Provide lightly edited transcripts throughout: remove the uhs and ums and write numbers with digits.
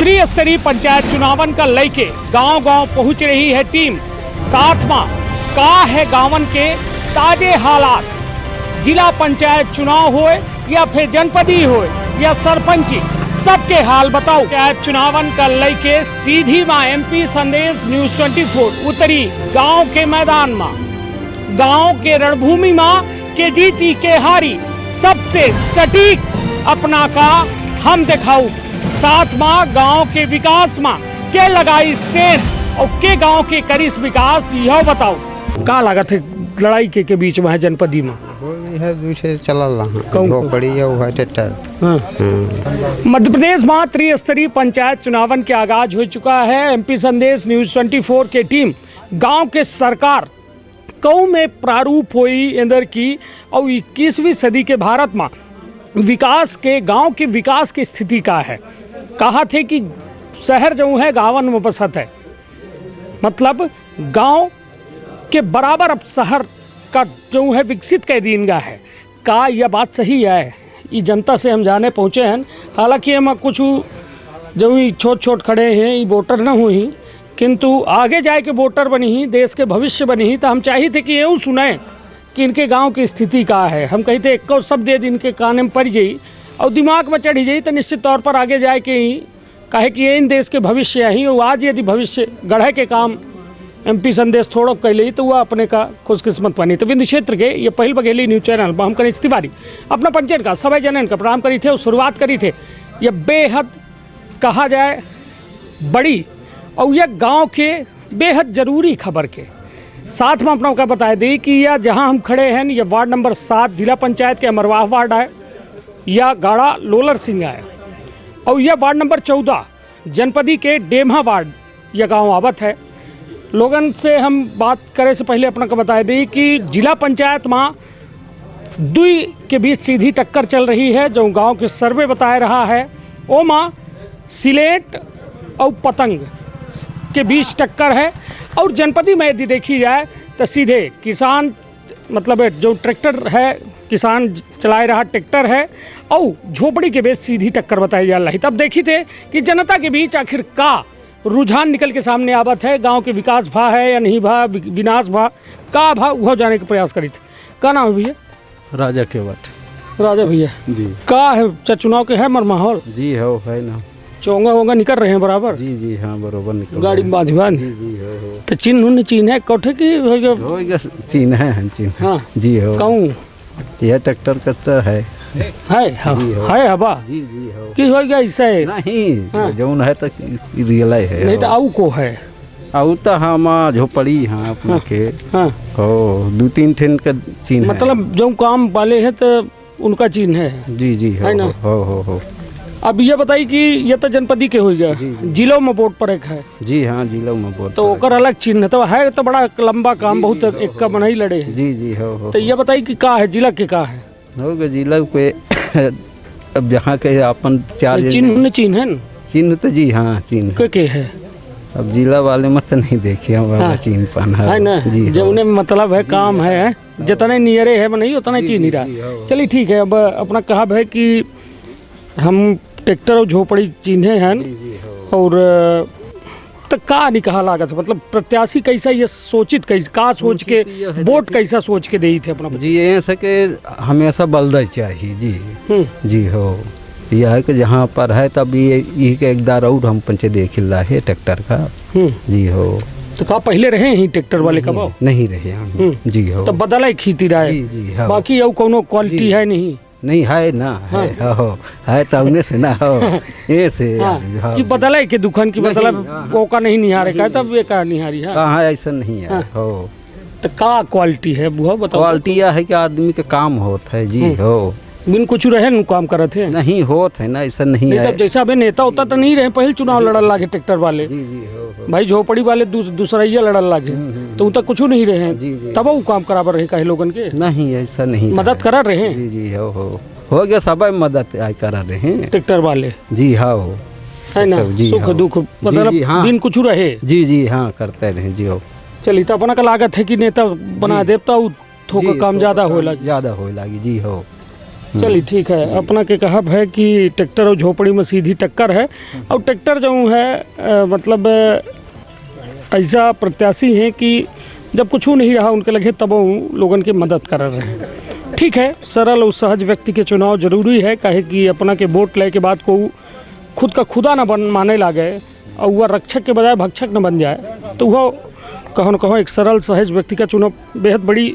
त्रिस्तरीय पंचायत चुनावन का लेके गांव गांव पहुंच रही है टीम। साथ में का है गांवन के ताजे हालात, जिला पंचायत चुनाव होए या फिर जनपदी होए या सरपंची, सबके हाल बताओ। पंचायत चुनावन का लेके सीधी माँ MP संदेश न्यूज 24 उतरी गांव के मैदान में, गांव के रणभूमि में के जीती के हारी सबसे सटीक अपना का हम दिखाऊ। साथ में गांव के विकास में के लगाई सेन और के गांव के करीस विकास यह बताओ। का लागत है लड़ाई के बीच में है जनपदी में? मध्य प्रदेश में त्रिस्तरीय पंचायत चुनावन के आगाज हो चुका है। MP संदेश न्यूज 24 के टीम गांव के सरकार कौ में प्रारूप हुई इंदर की और 21वीं सदी के भारत में विकास के गांव के विकास की स्थिति का है। कहा थे कि शहर जो है गांवन में बसत है, मतलब गांव के बराबर अब शहर का जो है विकसित कर दीनगा है। का यह बात सही है? ये जनता से हम जाने पहुँचे हैं। हालांकि हम कुछ जो छोट छोट खड़े हैं ये वोटर न हुई, किंतु आगे जाए के वोटर बनी ही, देश के भविष्य बनी ही, तो हम चाहिए थे कि यूँ सुने कि इनके गांव की स्थिति का है। हम कहते एक शब्द दे इनके कान में पड़ जाई और दिमाग में चढ़ी जाई तो निश्चित तौर पर आगे जाए के ही कहे कि ये इन देश के भविष्य ही। और आज यदि भविष्य गढ़े के काम MP संदेश थोड़ा कैले तो वह अपने का खुशकिस्मत बनी। तो विंध्य क्षेत्र के ये पहल बघेली न्यूज चैनल हम करीश तिवारी अपना पंचायत का सभी जनन का प्रणाम करी थे और शुरुआत करी थे। यह बेहद कहा जाए बड़ी और यह गाँव के बेहद जरूरी खबर के साथ में अपना का बता दी कि यह जहां हम खड़े हैं यह वार्ड नंबर 7 जिला पंचायत के अमरवाह वार्ड है, या गाड़ा लोलर सिंह है, और यह वार्ड नंबर 14 जनपदी के डेम्हा वार्ड यह गांव आवत है। लोगन से हम बात करें से पहले अपना का बता दी कि जिला पंचायत में दुई के बीच सीधी टक्कर चल रही है। जो गाँव के सर्वे बताया रहा है वो माँ सिलेट और पतंग के बीच टक्कर है। और जनपदी में यदि देखी जाए तो सीधे किसान, मतलब जो ट्रैक्टर है किसान चलाए रहा ट्रैक्टर है, और झोपड़ी के बीच सीधी टक्कर बताई जा रही। तब देखी थे कि जनता के बीच आखिर का रुझान निकल के सामने आवत है। गांव के विकास भा है या नहीं भा, विनाश भा का भा, वह जाने का प्रयास करी थे। का नाम है भैया? राजा केवट। राजा भैया जी। का है चुनाव के है मर माहौल? जी है ना, चोंगा वोंगा निकल रहे हैं बराबर? जी जी हाँ बरोबर निकल गाड़ी में बांधी जी जी हो। तो चिन्ह है कोठे की होगा चिन्ह है चिन्ह। हाँ जी हो। कहूँ यह ट्रैक्टर करता है हवा जी जी हो कि होगा ऐसे नहीं। हाँ। जौन है तो रियलाइज है नहीं तो आऊ को है आऊ तो हाँ माँ झोपड़ी हाँ अपना के हाँ हो 2-3 ठन का चिन्ह मतलब जो काम वाले हैं तो उनका चिन्ह है। जी जी है ना? हो। अब ये बताइए कि ये तो जनपदी के हो गया, जिलों में वोट पर एक है। जी हाँ जिलों में वोट तो ओकर अलग चिन्ह तो है, तो बड़ा लंबा काम बहुत एक का बना ही लड़े हैं। जी जी हो। तो ये बताइए कि का है जिला के का है? होगा जिला पे अब जहाँ के अपन 4 चिन्ह है ना? चिन्ह तो जी हाँ चिन्ह के है। अब जिला वाले मत नहीं देखे हाँ। चिन्ह पाना है ना जी जो उन्हें मतलब है काम है, जितने नियरे है नहीं उतना चिन्ह ही रहा। चलिए ठीक है। अब अपना कहा है कि हम ट्रैक्टर और झोपड़ी चिन्हे हैं और तो का नहीं कहा लागत है, मतलब प्रत्याशी कैसा ये सोचित कैसे का सोच के वोट कैसा सोच के दी थे अपना? जी ये सके हमेशा बलदा चाहिए जी जी हो। यह है कि जहाँ पर है तब ये के एक दार और हम पंचे देख रहा है ट्रैक्टर का जी हो। तो का पहले रहे ही ट्रैक्टर वाले का भाव नहीं रहे हम जी हो। तो बदला ही खेती रहा है, बाकी और कोनो क्वालिटी है नहीं है ना? है तो उन्हें से ना हो ये से कि बदला के दुकान की मतलब वो का नहीं निहारे का तब ये का निहारी है कहाँ ऐसा नहीं है हो। तो का क्वालिटी है वो बताओ? क्वालिटी यह है कि आदमी का काम होता है जी हो, बिन कुछ रहे न काम करत है नहीं होत है ना, ऐसा नहीं है। तब जैसा अबे नेता होता तो नहीं रहे पहले चुनाव लड़ल लागे ट्रैक्टर वाले। जी जी हो। भाई झोपड़ी वाले दूसरा लड़ल लागे तो तक कुछ नहीं रहे तब वो काम कराबर रहे कहे लोगन के नहीं ऐसा नहीं मदद करा रहे। जी जी हो गया सब मदद आय करा रहे हैं ट्रैक्टर वाले जी हाँ है ना, सुख दुख मतलब बिन कुछ रहे जी जी हाँ करते रहे जी हो। चलिए तो अपना का लागत है कि नेता बना देवता थोड़ा काम ज्यादा हो लगी जी हो। चलिए ठीक है। अपना के कहब है कि ट्रैक्टर और झोपड़ी में सीधी टक्कर है, और ट्रैक्टर जो है मतलब ऐसा प्रत्याशी हैं कि जब कुछ नहीं रहा उनके लगे तब वो लोगन की मदद कर रहे हैं। ठीक है, सरल और सहज व्यक्ति के चुनाव जरूरी है, काहे कि अपना के वोट ले के बाद को खुद का खुदा न बन माने लागे और वह रक्षक के बजाय भक्षक न बन जाए, तो वह कहो न कहो एक सरल सहज व्यक्ति का चुनाव बेहद बड़ी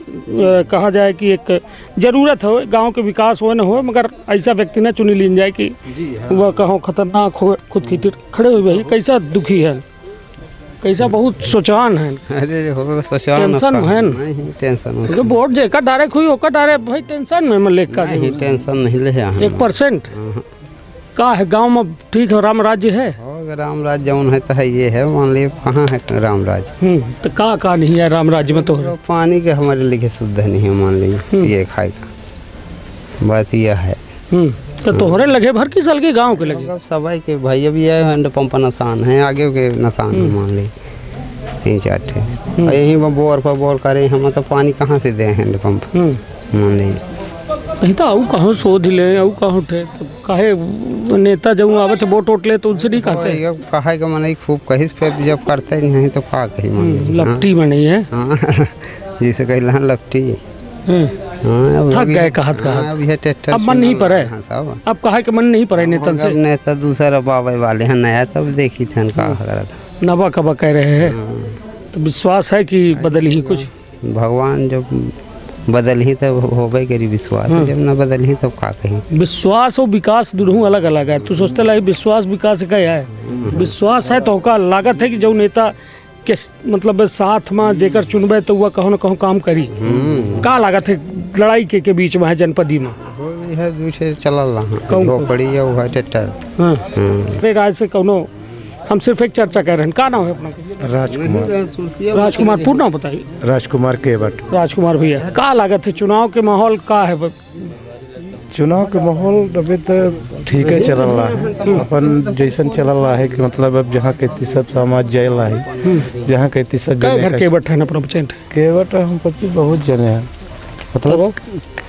कहा जाए कि एक ज़रूरत हो, गांव के विकास हो न हो, मगर ऐसा व्यक्ति न चुनी लीन जाए कि वह कहो खतरनाक हो, खुद की खड़े हुए भाई कैसा दुखी है, कैसा बहुत सोचान है। अरे हो सोचान टेंशन है नहीं, टेंशन जो वोट जेकर डायरेक्ट हुई होकर डायरेक्ट भाई टेंशन में मैं लेकर नहीं, टेंशन नहीं ले 1% का है गांव में। ठीक है, राम राज्य है, राम राज जौन है तो है, ये है मान लीजिए कहाँ है राम राज। तो का नहीं है राम राज्य में, तो पानी के हमारे लिए शुद्ध नहीं है मान लीजिए, ये खाए का बात यह है। तो तोहरे लगे भर की साल के गांव के लगे सबाई के भाई अभी ये हैंडपम्प नशान है, आगे के नशान है मान ली 3-4 ठे, यहीं बोर पर बोर करें हम, तो पानी कहाँ से दें हैंडपम्प मान ली। नहीं तो आऊ कहाँ शोध ले आऊ कहाँ उठे, तो काहे नेता जब आवे तो वोट वोट ले तो उनसे नहीं कहते कहा का मन खूब कहिस पे जब करते नहीं तो का कही मान लपटी में नहीं है। जिसे कहला लपटी थक गए कहत अब मन नहीं पड़े, अब कहा कि मन नहीं पड़े नेता से। नेता दूसरा बाबा वाले हैं नया, तब देखी थे नबा कबा कह रहे हैं, तो विश्वास है कि बदल ही कुछ। भगवान जब बदल ही तब होबे करी विश्वास, जब न बदल ही तब का कही। विश्वास और विकास दोनों अलग अलग है। तू सोचते लगे विश्वास विकास क्या है? विश्वास है तो का लागत है कि जो नेता के मतलब साथ में जेकर चुनबे तो वह कहो न कहो काम करी। का लागत है लड़ाई के बीच में है जनपदी में चल पड़ी है ट्रैक्टर। मेरे राज से कहो हम सिर्फ एक चर्चा कर रहे हैं। का नाम है अपना? राजकुमार। राजकुमार पूर्ण नाम बताइए। राजकुमार केवट। राजकुमार भैया, का लागत है चुनाव के माहौल का है? चुनाव के माहौल अभी तो ठीक है चल रहा है, अपन जैसन चल रहा है कि मतलब अब जहाँ कहती सब समाज जय रहा है, जहाँ कहती सब घर केवट है ना अपना पेशेंट? केवट हम पति बहुत जने हैं, मतलब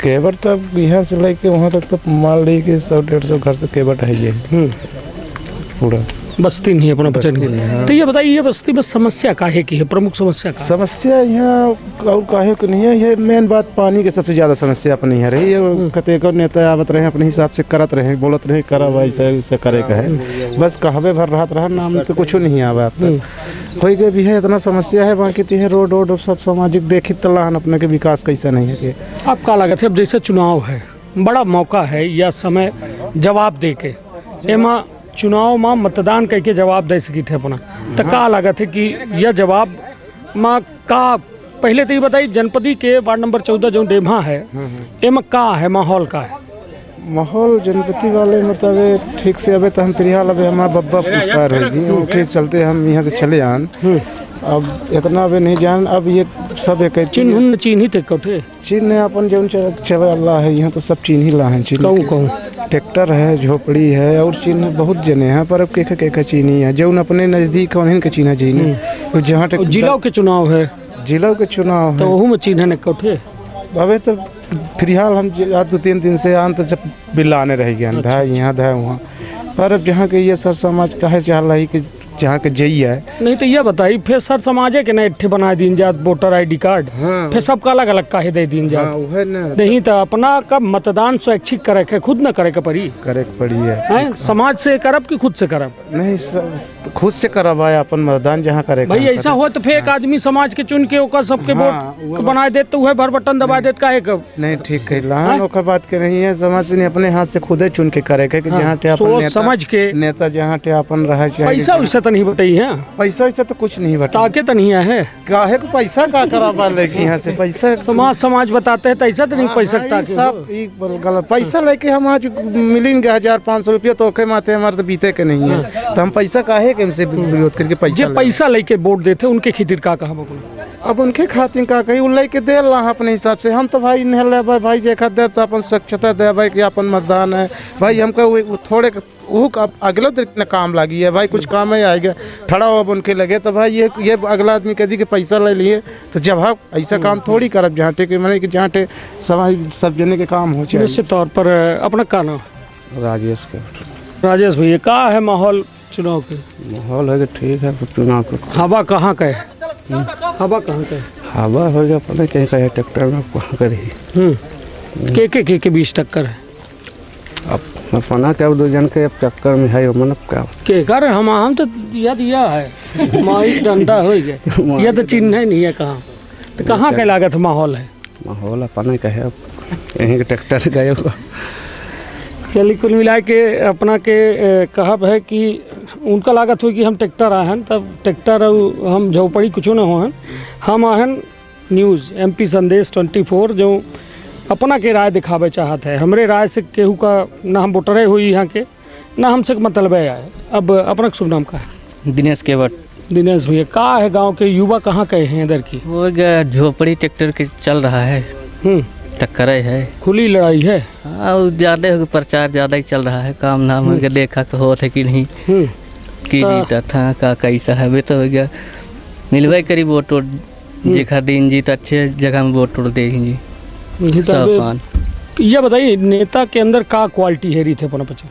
केवट तब यहाँ से लेके वहाँ तक तो मान ली कि 100-150 घर से केवट है ये पूरा बस्ती नहीं है अपना बचन की। तो ये बताइए ये बस्ती में समस्या काहे की है? प्रमुख समस्या का समस्या यहाँ और काहे को नहीं है, ये मेन बात पानी के सबसे ज़्यादा समस्या अपनी है रही है। कतेको नेता आवत रहे अपने हिसाब से करत रहे, बोलत रहे करा वैसे करे का है, बस कहबे भर रहा नाम तो कुछ नहीं आवा हो गए भी है। इतना समस्या है बाकी तो है रोड वोड सब सामाजिक देखी तलाहन अपने के विकास कैसा नहीं है। अब का लागत है अब जैसे चुनाव है बड़ा मौका है या समय जवाब दे के एमा चुनाव में मतदान करके जवाब दे सकी थे अपना, तो का लागत है कि यह जवाब में का पहले तो ये बताइए जनपदी के वार्ड नंबर 14 जो डेमा है एमा का है माहौल का है? माहौल जनपति वाले मतलब ठीक से अबे तो हम फिलहाल अभी हमारा बब्बा एक्सपायर होगी, उनके चलते हम यहाँ से चले आन। अब इतना अभी नहीं जान, अब ये सब एक चिन्ह थे कौटे चिन्ह अपन जो चल रहा है यहाँ तो सब चिन्ह ही ला है। कहूँ ट्रैक्टर है, झोपड़ी है और चिन्ह बहुत जने हैं, पर अब के चिन्ह है जो अपने नज़दीक उन्हीं के चिन्ह चिन्ह। जहाँ जिला के चुनाव है, जिला के चुनाव तो वह में चिन्ह ने कौटे अबे तो फिलहाल हम 2-3 दिन से आन तो जब बिल्लाने रह गया था यहाँ था वहाँ, पर अब जहाँ के ये सर समाज कहे चाह रही कि जहाँ के जई है। नहीं तो ये बताइए फिर सर समाजे के ना बना दीन जात वोटर ID कार्ड, फिर सबका अलग अलग काहे दे दीन जात? नहीं तो अपना का मतदान स्वैच्छिक करे के खुद न करे के पड़ी? करे पड़ी है समाज से करब कि खुद से करब? नहीं खुद से करब है अपन मतदान जहाँ करे भाई ऐसा हो तो फिर एक आदमी समाज के चुन के ओकर सबके वोट बना दे तो वह भर बटन दबा देत काहे कब? नहीं ठीक कहला ओकर बात के नहीं है, समाज से अपने हाथ से खुदे चुन के करे के जहाँ सोच समझ के नेता जहाँ अपन रहे। पैसा वैसा तो नहीं बताई है? पैसा वैसा तो कुछ नहीं बता ताके तो नहीं है काहे को पैसा का करा लेके यहाँ से पैसा समाज बताते हैं तो ऐसा तो नहीं पैसा सब गलत पैसा लेके हम आज मिलेंगे 1,000-500 रुपया तो ओके माथे हमारे तो बीते के नहीं है, तो हम पैसा काहे के हमसे विरोध करके पैसा लेके वोट देते उनके खितिर का कहा अब उनके खातिर का कही उल्लै के दे ला अपने हिसाब से। हम तो भाई नहीं ले भाई जे देव तो अपन स्वच्छता दे भाई कि अपन मतदान है भाई हमको वो थोड़े वो अगले दिन काम लगी है भाई, कुछ काम है आएगा ठड़ा हो अब उनके लगे तो भाई ये अगला आदमी कह दी कि पैसा ले लिए तो जब हम ऐसा काम थोड़ी करब जहाँ टे मैंने कि जहाँ टे सब जने के काम हो चाहिए। निश्चित तौर पर अपना का नाम राजेश का। राजेश भैया, का है माहौल चुनाव के? माहौल है कि ठीक है चुनाव को। हवा कहाँ का है? हवा कहाँ का है? हवा हो गया पता कहीं का है ट्रैक्टर में कहाँ करी के बीच टक्कर है? अब अपना क्या दो जन के चक्कर में है मन क्या के कर हम तो याद यह है माई डंडा हो गया यह तो चिन्ह ही नहीं है कहाँ, तो कहाँ का लागत माहौल है? माहौल अपना का है यहीं के ट्रैक्टर गए होगा। चलिए कुल मिला के अपना के कहब है कि उनका लागत हुई कि हम ट्रैक्टर आहन तब ट्रैक्टर हम झोपड़ी कुछ ना हो हम आहन न्यूज़ MP संदेश 24 जो अपना के राय दिखावे चाहत है। हमरे राय से केहू का ना हम वोटरे हुई यहाँ के ना हमसे मतलब आए। अब अपना शुभ नाम का है? दिनेश केवट। दिनेश भैया, का है गांव के युवा कहाँ कहे हैं इधर की? वो झोपड़ी ट्रैक्टर के चल रहा है, टक्कर है, खुली लड़ाई है। हाँ ज़्यादा हो प्रचार ज़्यादा ही चल रहा है, काम नाम हो गया देखा कि होता है कि नहीं कि जीता था का कैसा है वे तो हो गया मिलवाई करी वोट जेखा दिन जीत अच्छे जगह में वोट देंगे। ये बताइए नेता के अंदर का क्वालिटी है रही थे अपना पचे?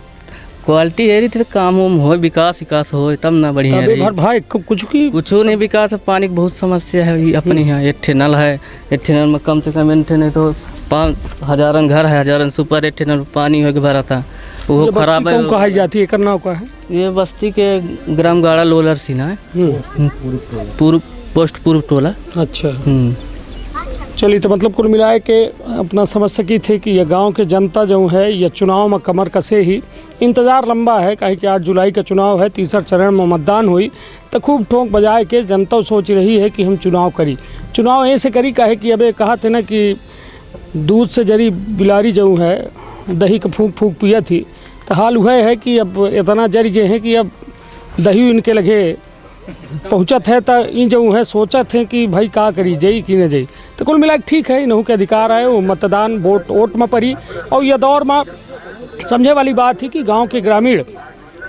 क्वालिटी है रही थी काम उम हो विकास हो तब ना बढ़िया रही भाई कुछ नहीं विकास है। पानी की बहुत समस्या है अपने यहाँ। एक नल है, एक नल में कम से कम नहीं तो 5,000 घर है, 1000 सुपर एक नल पानी हो भरा था वो खराब है। कहा जाती है करना का है ये बस्ती के ग्राम गाड़ा लोलर सीना है पूर्व टोला। अच्छा चलिए, तो मतलब कुल मिलाए के अपना समझ सकी थे कि यह गांव के जनता जो है यह चुनाव में कमर कसे ही इंतज़ार लंबा है। कहे कि 8 जुलाई का चुनाव है, तीसरा चरण में मतदान हुई तो खूब ठोंक बजाए के जनता सोच रही है कि हम चुनाव करी। चुनाव ऐसे करी कहे कि अब कहा थे ना कि दूध से जरी बिलारी जो है दही का फूंक फूंक पिया थी, तो हाल वह है कि अब इतना जर गए हैं कि अब दही इनके लगे पहुँचत है तो इन जो है सोचत है कि भाई का करी जाई कि न जाई। तो कुल मिला ठीक है, इन्हों के अधिकार है वो मतदान वोट में पड़ी। और यह दौर में समझे वाली बात थी कि गांव के ग्रामीण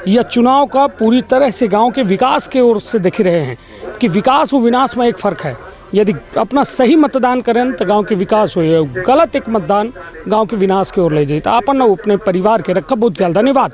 यह चुनाव का पूरी तरह से गांव के विकास के ओर से देख रहे हैं कि विकास और विनाश में एक फ़र्क है। यदि अपना सही मतदान करें तो गांव के विकास हो, गलत एक मतदान गांव के विनाश की ओर ले जाए। तो अपन अपने परिवार के रखा बहुत ख्याल। धन्यवाद।